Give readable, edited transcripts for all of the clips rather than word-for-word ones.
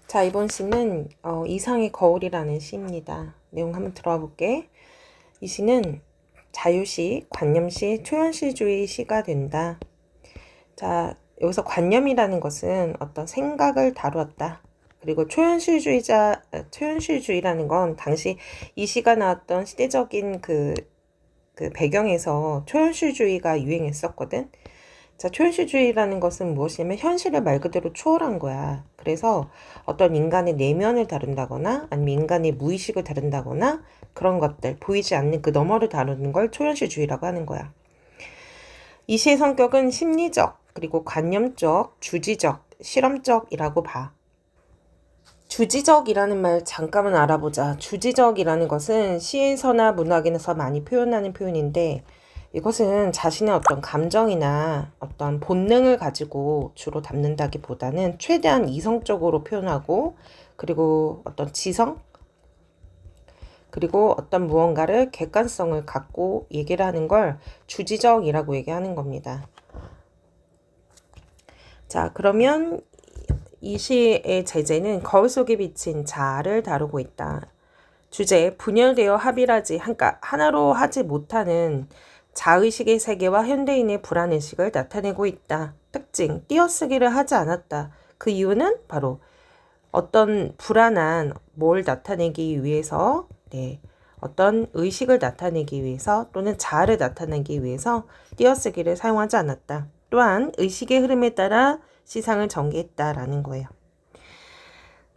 자, 이번 시는 이상의 거울이라는 시입니다. 내용 한번 들어와 볼게. 이 시는 자유시, 관념시, 초현실주의 시가 된다. 자, 여기서 관념이라는 것은 어떤 생각을 다루었다. 그리고 초현실주의라는 건 당시 이 시가 나왔던 시대적인 그 배경에서 초현실주의가 유행했었거든. 자, 초현실주의라는 것은 무엇이냐면 현실을 말 그대로 초월한 거야. 그래서 어떤 인간의 내면을 다룬다거나 아니면 인간의 무의식을 다룬다거나 그런 것들, 보이지 않는 그 너머를 다루는 걸 초현실주의라고 하는 거야. 이 시의 성격은 심리적, 그리고 관념적, 주지적, 실험적이라고 봐. 주지적이라는 말 잠깐만 알아보자. 주지적이라는 것은 시에서나 문학에서 많이 표현하는 표현인데 이것은 자신의 어떤 감정이나 어떤 본능을 가지고 주로 담는다기보다는 최대한 이성적으로 표현하고 그리고 어떤 지성 그리고 어떤 무언가를 객관성을 갖고 얘기를 하는 걸 주지적이라고 얘기하는 겁니다. 자, 그러면 이 시의 제재는 거울 속에 비친 자아를 다루고 있다. 주제, 분열되어 합일하지, 그러니까 하나로 하지 못하는 자의식의 세계와 현대인의 불안의식을 나타내고 있다. 특징, 띄어쓰기를 하지 않았다. 그 이유는 바로 어떤 불안한 뭘 나타내기 위해서, 어떤 의식을 나타내기 위해서 또는 자아를 나타내기 위해서 띄어쓰기를 사용하지 않았다. 또한 의식의 흐름에 따라 시상을 전개했다라는 거예요.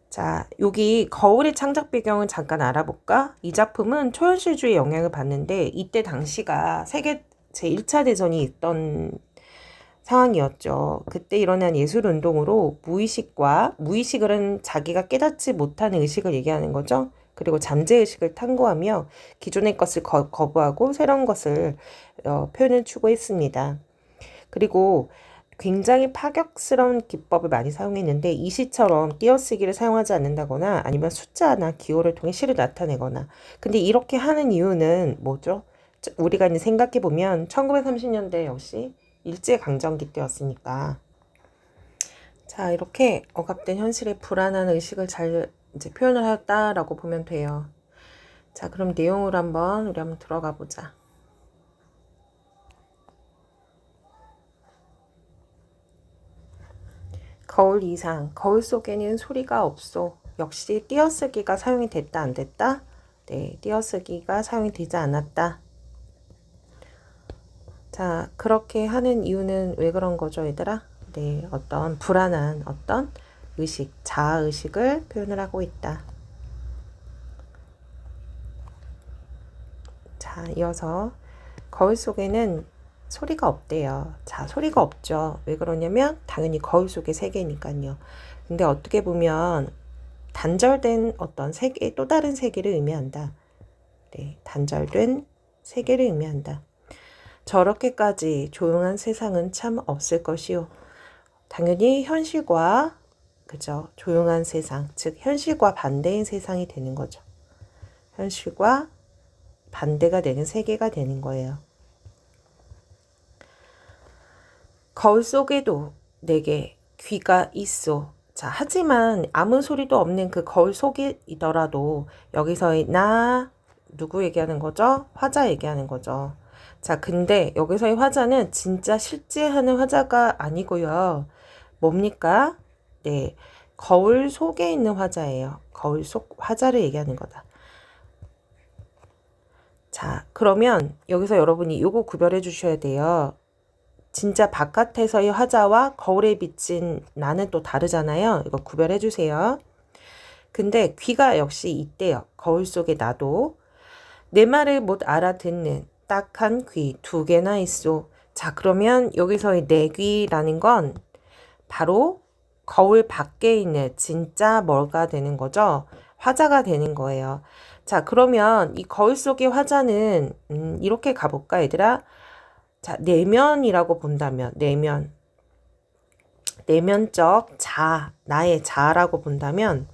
자, 여기 거울의 창작 배경을 잠깐 알아볼까? 이 작품은 초현실주의 영향을 받는데 이때 당시가 세계 제1차 대전이 있던 상황이었죠. 그때 일어난 예술운동으로 무의식은 자기가 깨닫지 못하는 의식을 얘기하는 거죠. 그리고 잠재의식을 탐구하며 기존의 것을 거부하고 새로운 것을 표현을 추구했습니다. 그리고 굉장히 파격스러운 기법을 많이 사용했는데 이 시처럼 띄어쓰기를 사용하지 않는다거나 아니면 숫자나 기호를 통해 시를 나타내거나 근데 이렇게 하는 이유는 뭐죠? 우리가 이제 생각해보면 1930년대 역시 일제강점기 때였으니까 자 이렇게 억압된 현실의 불안한 의식을 잘 이제 표현을 하였다라고 보면 돼요. 자 그럼 내용으로 우리 한번 들어가 보자. 거울 이상, 거울 속에는 소리가 없소. 역시 띄어쓰기가 사용이 됐다 안 됐다? 네, 띄어쓰기가 사용이 되지 않았다. 자, 그렇게 하는 이유는 왜 그런 거죠, 얘들아? 네, 어떤 불안한 어떤 의식, 자아의식을 표현을 하고 있다. 자, 이어서 거울 속에는 소리가 없대요. 자, 소리가 없죠. 왜 그러냐면 당연히 거울 속의 세계니까요. 근데 어떻게 보면 단절된 어떤 세계, 또 다른 세계를 의미한다. 네, 단절된 세계를 의미한다. 저렇게까지 조용한 세상은 참 없을 것이요. 당연히 현실과 그죠? 조용한 세상, 즉 현실과 반대인 세상이 되는 거죠. 현실과 반대가 되는 세계가 되는 거예요. 거울 속에도 내게 귀가 있소. 자, 하지만 아무 소리도 없는 그 거울 속이더라도 여기서의 나 누구 얘기하는 거죠? 화자 얘기하는 거죠. 자, 근데 여기서의 화자는 진짜 실제 하는 화자가 아니고요. 뭡니까? 네, 거울 속에 있는 화자예요. 거울 속 화자를 얘기하는 거다. 자, 그러면 여기서 여러분이 요거 구별해 주셔야 돼요. 진짜 바깥에서의 화자와 거울에 비친 나는 또 다르잖아요. 이거 구별해 주세요. 근데 귀가 역시 있대요. 거울 속에 나도. 내 말을 못 알아듣는 딱한 귀 두 개나 있어. 자, 그러면 여기서의 내 귀라는 건 바로 거울 밖에 있는 진짜 뭐가 되는 거죠? 화자가 되는 거예요. 자, 그러면 이 거울 속의 화자는 이렇게 가볼까, 얘들아? 자, 내면이라고 본다면 내면적 자, 나의 자라고 본다면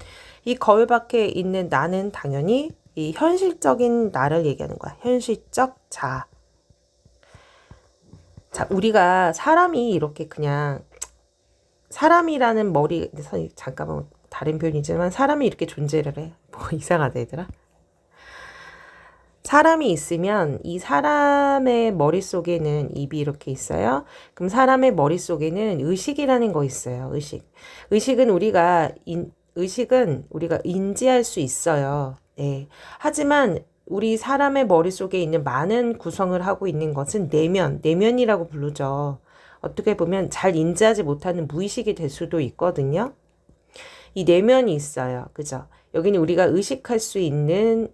이 거울 밖에 있는 나는 당연히 이 현실적인 나를 얘기하는 거야. 현실적 자. 자, 우리가 사람이 이렇게 그냥 사람이라는 잠깐만 다른 표현이지만 사람이 이렇게 존재를 해. 뭐 이상하다 얘들아. 사람이 있으면 이 사람의 머릿속에는 입이 이렇게 있어요. 그럼 사람의 머릿속에는 의식이라는 거 있어요. 의식은 우리가 인지할 수 있어요. 네. 하지만 우리 사람의 머릿속에 있는 많은 구성을 하고 있는 것은 내면이라고 부르죠. 어떻게 보면 잘 인지하지 못하는 무의식이 될 수도 있거든요. 이 내면이 있어요. 그죠? 여기는 우리가 의식할 수 있는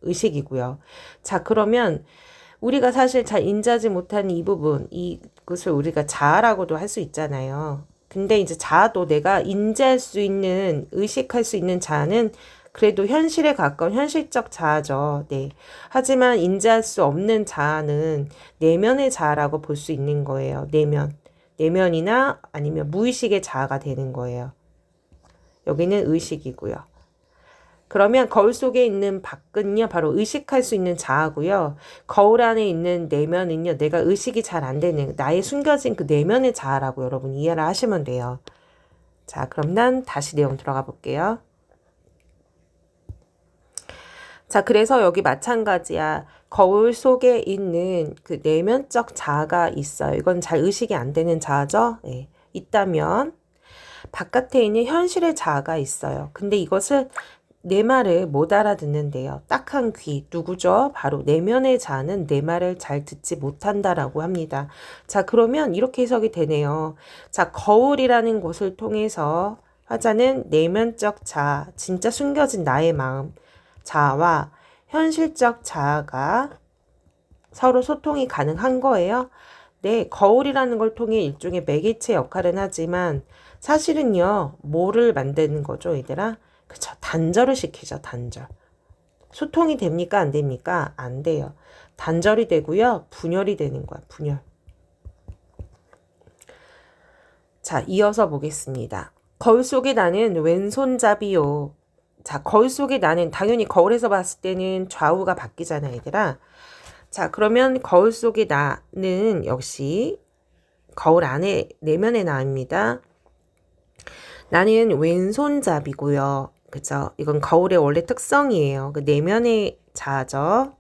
의식이고요. 자, 그러면 우리가 사실 잘 인지하지 못하는 이 부분, 이것을 우리가 자아라고도 할 수 있잖아요. 근데 이제 자아도 내가 인지할 수 있는, 의식할 수 있는 자아는 그래도 현실에 가까운 현실적 자아죠. 네. 하지만 인지할 수 없는 자아는 내면의 자아라고 볼 수 있는 거예요. 내면이나 아니면 무의식의 자아가 되는 거예요. 여기는 의식이고요. 그러면 거울 속에 있는 밖은요, 바로 의식할 수 있는 자아고요. 거울 안에 있는 내면은요, 내가 의식이 잘 안 되는, 나의 숨겨진 그 내면의 자아라고 여러분 이해를 하시면 돼요. 자, 그럼 난 다시 내용 들어가 볼게요. 자, 그래서 여기 마찬가지야. 거울 속에 있는 그 내면적 자아가 있어요. 이건 잘 의식이 안 되는 자아죠. 네. 있다면 바깥에 있는 현실의 자아가 있어요. 근데 이것을 내 말을 못 알아듣는데요. 딱한 귀, 누구죠? 바로 내면의 자아는 내 말을 잘 듣지 못한다라고 합니다. 자, 그러면 이렇게 해석이 되네요. 자, 거울이라는 곳을 통해서 화자는 내면적 자아, 진짜 숨겨진 나의 마음, 자아와 현실적 자아가 서로 소통이 가능한 거예요. 네, 거울이라는 걸 통해 일종의 매개체 역할은 하지만 사실은요, 뭐를 만드는 거죠, 얘들아? 그쵸, 단절을 시키죠, 단절. 소통이 됩니까, 안 됩니까? 안 돼요. 단절이 되고요, 분열이 되는 거야, 분열. 자, 이어서 보겠습니다. 거울 속에 나는 왼손잡이요. 자, 거울 속에 나는, 당연히 거울에서 봤을 때는 좌우가 바뀌잖아, 얘들아. 자, 그러면 거울 속에 나는 역시 거울 안에 내면의 나입니다. 나는 왼손잡이고요. 그죠? 이건 거울의 원래 특성이에요. 그 내면의 자아죠.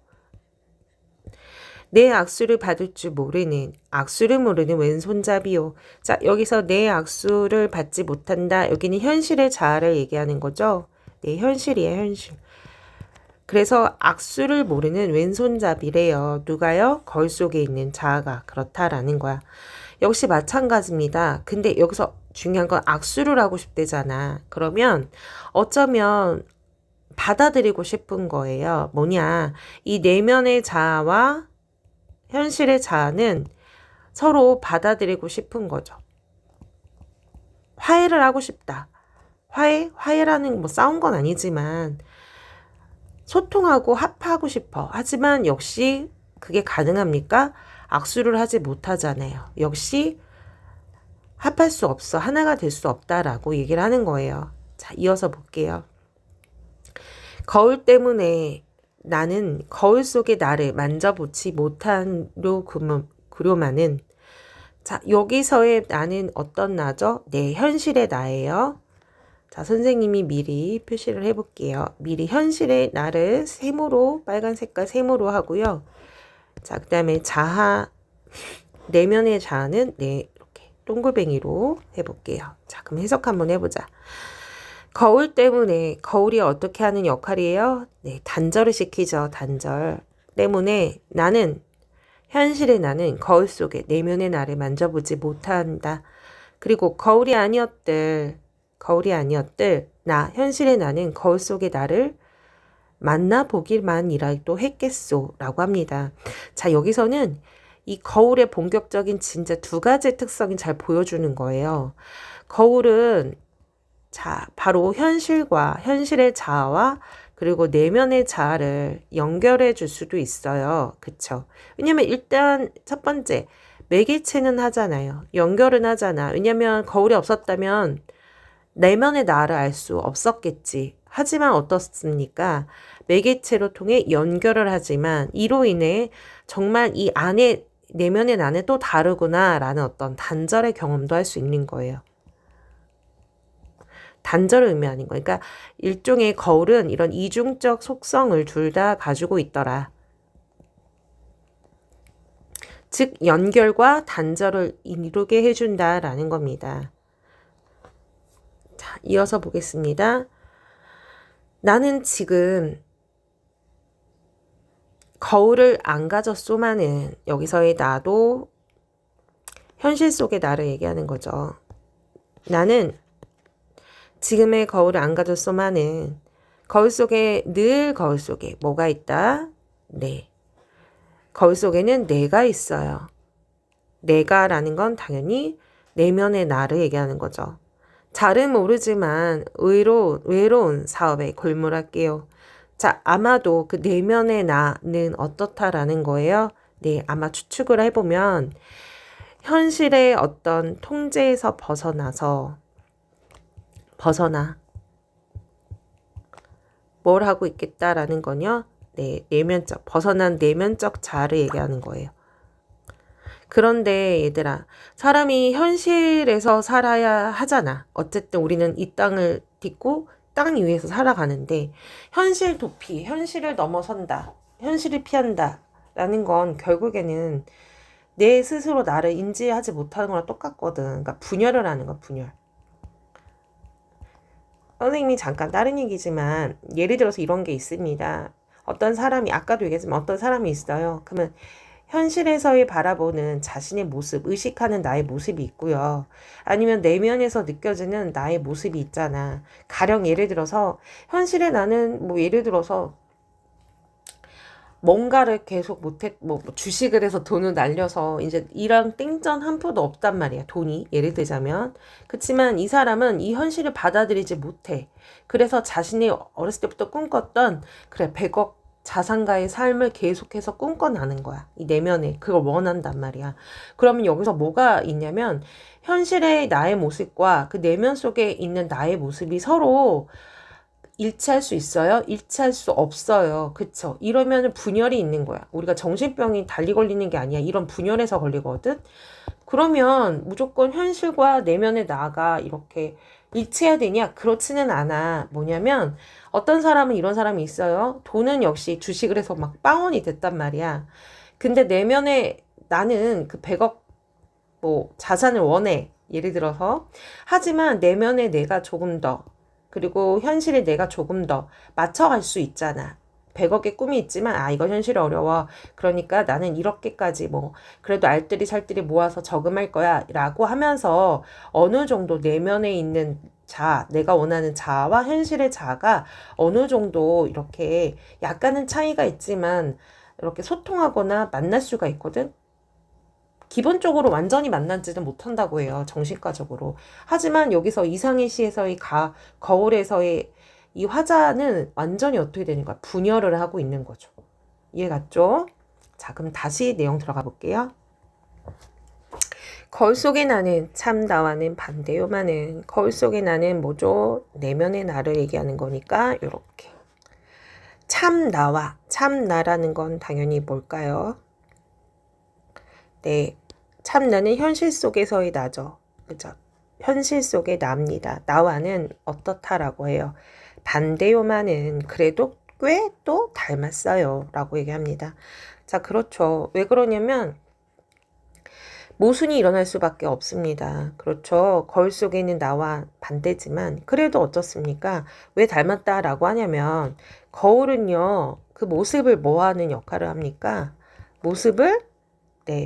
내 악수를 받을 줄 모르는, 악수를 모르는 왼손잡이요. 자, 여기서 내 악수를 받지 못한다. 여기는 현실의 자아를 얘기하는 거죠. 네, 현실이에요, 현실. 그래서 악수를 모르는 왼손잡이래요. 누가요? 거울 속에 있는 자아가 그렇다라는 거야. 역시 마찬가지입니다. 근데 여기서 중요한 건 악수를 하고 싶대잖아. 그러면 어쩌면 받아들이고 싶은 거예요. 뭐냐? 이 내면의 자아와 현실의 자아는 서로 받아들이고 싶은 거죠. 화해를 하고 싶다. 화해라는 뭐 싸운 건 아니지만 소통하고 합하고 싶어. 하지만 역시 그게 가능합니까? 악수를 하지 못하잖아요. 역시 합할 수 없어. 하나가 될 수 없다라고 얘기를 하는 거예요. 자, 이어서 볼게요. 거울 때문에 나는 거울 속의 나를 만져보지 못한로 그로마는 자, 여기서의 나는 어떤 나죠? 네, 현실의 나예요. 자, 선생님이 미리 표시를 해볼게요. 미리 현실의 나를 세모로, 빨간 색깔 세모로 하고요. 자, 그 다음에 자아, 내면의 자아는 네, 이렇게 동글뱅이로 해볼게요. 자, 그럼 해석 한번 해보자. 거울 때문에, 거울이 어떻게 하는 역할이에요? 네, 단절을 시키죠. 단절. 때문에 나는, 현실의 나는 거울 속에 내면의 나를 만져보지 못한다. 그리고 거울이 아니었들, 나, 현실의 나는 거울 속의 나를 만나보기만이라도 했겠소. 라고 합니다. 자, 여기서는 이 거울의 본격적인 진짜 두 가지 특성이 잘 보여주는 거예요. 거울은 자, 바로 현실의 자아와 그리고 내면의 자아를 연결해 줄 수도 있어요. 그쵸? 왜냐면 일단 첫 번째, 매개체는 하잖아요. 연결은 하잖아. 왜냐면 거울이 없었다면 내면의 나를 알 수 없었겠지. 하지만 어떻습니까? 매개체로 통해 연결을 하지만 이로 인해 정말 이 안에 내면의 나는 또 다르구나 라는 어떤 단절의 경험도 할 수 있는 거예요. 단절을 의미하는 거예요. 그러니까 일종의 거울은 이런 이중적 속성을 둘 다 가지고 있더라. 즉 연결과 단절을 이루게 해준다라는 겁니다. 자, 이어서 보겠습니다. 나는 지금 거울을 안 가졌소마는 여기서의 나도 현실 속의 나를 얘기하는 거죠. 나는 지금의 거울을 안 가졌소마는 거울 속에 늘 거울 속에 뭐가 있다? 네. 거울 속에는 내가 있어요. 내가라는 건 당연히 내면의 나를 얘기하는 거죠. 잘은 모르지만 외로운 사업에 골몰할게요. 자, 아마도 그 내면의 나는 어떻다라는 거예요. 네, 아마 추측을 해보면 현실의 어떤 통제에서 벗어나 뭘 하고 있겠다라는 거요. 네, 벗어난 내면적 자아를 얘기하는 거예요. 그런데 얘들아, 사람이 현실에서 살아야 하잖아. 어쨌든 우리는 이 땅을 딛고 땅 위에서 살아가는데 현실 도피, 현실을 넘어선다, 현실을 피한다 라는 건 결국에는 내 스스로 나를 인지하지 못하는 거랑 똑같거든. 그러니까 분열을 하는 거야, 분열. 선생님이 잠깐 다른 얘기지만 예를 들어서 이런 게 있습니다. 어떤 사람이 아까도 얘기했지만 어떤 사람이 있어요. 그러면 현실에서의 바라보는 자신의 모습, 의식하는 나의 모습이 있고요. 아니면 내면에서 느껴지는 나의 모습이 있잖아. 가령 예를 들어서 현실에 나는 뭐 예를 들어서 뭔가를 계속 주식을 해서 돈을 날려서 이제 이랑 땡전 한 푼도 없단 말이야. 돈이 예를 들자면. 그치만 이 사람은 이 현실을 받아들이지 못해. 그래서 자신이 어렸을 때부터 꿈꿨던 그래 100억 자산가의 삶을 계속해서 꿈꿔나는 거야. 이 내면에 그걸 원한단 말이야. 그러면 여기서 뭐가 있냐면 현실의 나의 모습과 그 내면 속에 있는 나의 모습이 서로 일치할 수 있어요? 일치할 수 없어요. 그쵸? 이러면 분열이 있는 거야. 우리가 정신병이 달리 걸리는 게 아니야. 이런 분열에서 걸리거든? 그러면 무조건 현실과 내면의 나가 이렇게 일치해야 되냐? 그렇지는 않아. 뭐냐면 어떤 사람은 이런 사람이 있어요. 돈은 역시 주식을 해서 막 빵원이 됐단 말이야. 근데 내면에 나는 그 100억 자산을 원해. 예를 들어서. 하지만 내면에 내가 조금 더 그리고 현실에 내가 조금 더 맞춰갈 수 있잖아. 100억의 꿈이 있지만 이거 현실이 어려워. 그러니까 나는 이렇게까지 그래도 알뜰히 살뜰히 모아서 저금할 거야 라고 하면서 어느 정도 내면에 있는 내가 원하는 자아와 현실의 자아가 어느 정도 이렇게 약간은 차이가 있지만 이렇게 소통하거나 만날 수가 있거든. 기본적으로 완전히 만나지는 못한다고 해요. 정신과적으로. 하지만 여기서 이상의 시에서의 거울에서의 이 화자는 완전히 어떻게 되는 거야? 분열을 하고 있는 거죠. 이해 갔죠? 자, 그럼 다시 내용 들어가 볼게요. 거울 속에 나는 참 나와는 반대요만은 거울 속에 나는 뭐죠? 내면의 나를 얘기하는 거니까 이렇게 참 나와 참 나라는 건 당연히 뭘까요? 네, 참 나는 현실 속에서의 나죠. 그죠? 현실 속의 나입니다. 나와는 어떻다라고 해요. 반대요만은 그래도 꽤 또 닮았어요. 라고 얘기합니다. 자, 그렇죠. 왜 그러냐면 모순이 일어날 수밖에 없습니다. 그렇죠. 거울 속에 있는 나와 반대지만 그래도 어떻습니까? 왜 닮았다라고 하냐면 거울은요. 그 모습을 뭐 하는 역할을 합니까? 모습을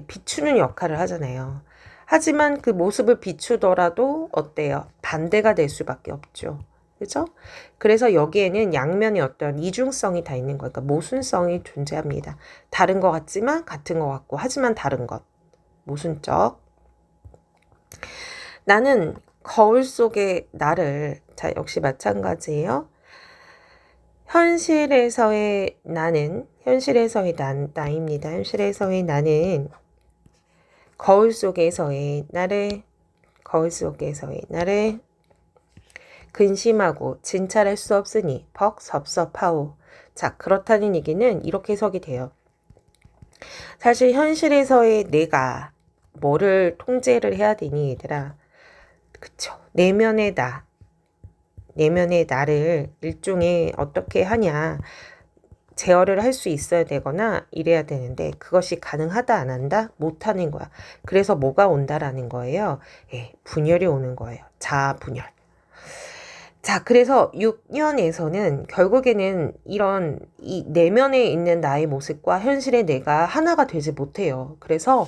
비추는 역할을 하잖아요. 하지만 그 모습을 비추더라도 어때요? 반대가 될 수밖에 없죠. 그죠? 그래서 여기에는 양면의 어떤 이중성이 다 있는 거예요. 그러니까 모순성이 존재합니다. 다른 것 같지만 같은 것 같고 하지만 다른 것. 모순적. 나는 거울 속의 나를 역시 마찬가지예요. 현실에서의 나는 현실에서의 나입니다. 현실에서의 나는 거울 속에서의 나를 근심하고 진찰할 수 없으니 벅 섭섭하오. 자, 그렇다는 얘기는 이렇게 해석이 돼요. 사실 현실에서의 내가 뭐를 통제를 해야 되니 얘들아. 그쵸. 내면의 나. 내면의 나를 일종의 어떻게 하냐, 제어를 할 수 있어야 되거나 이래야 되는데 그것이 가능하다 안 한다? 못하는 거야. 그래서 뭐가 온다라는 거예요. 예, 분열이 오는 거예요. 자아 분열. 자, 그래서 6년에서는 결국에는 이런 이 내면에 있는 나의 모습과 현실의 내가 하나가 되지 못해요. 그래서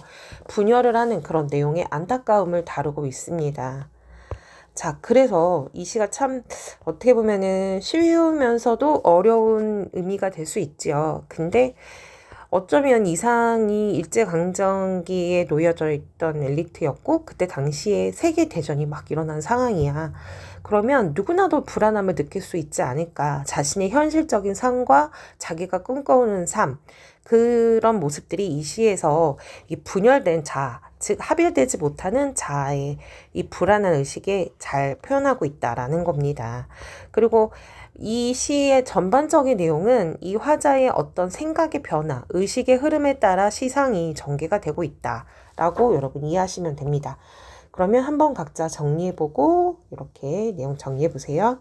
분열을 하는 그런 내용의 안타까움을 다루고 있습니다. 자, 그래서 이 시가 참 어떻게 보면은 쉬우면서도 어려운 의미가 될 수 있지요. 근데 어쩌면 이상이 일제강점기에 놓여져 있던 엘리트였고 그때 당시에 세계대전이 막 일어난 상황이야. 그러면 누구나도 불안함을 느낄 수 있지 않을까. 자신의 현실적인 삶과 자기가 꿈꿔오는 삶, 그런 모습들이 이 시에서 이 분열된 자아, 즉 합일되지 못하는 자아의 이 불안한 의식에 잘 표현하고 있다라는 겁니다. 그리고 이 시의 전반적인 내용은 이 화자의 어떤 생각의 변화, 의식의 흐름에 따라 시상이 전개가 되고 있다라고 여러분 이해하시면 됩니다. 그러면 한번 각자 정리해보고 이렇게 내용 정리해보세요.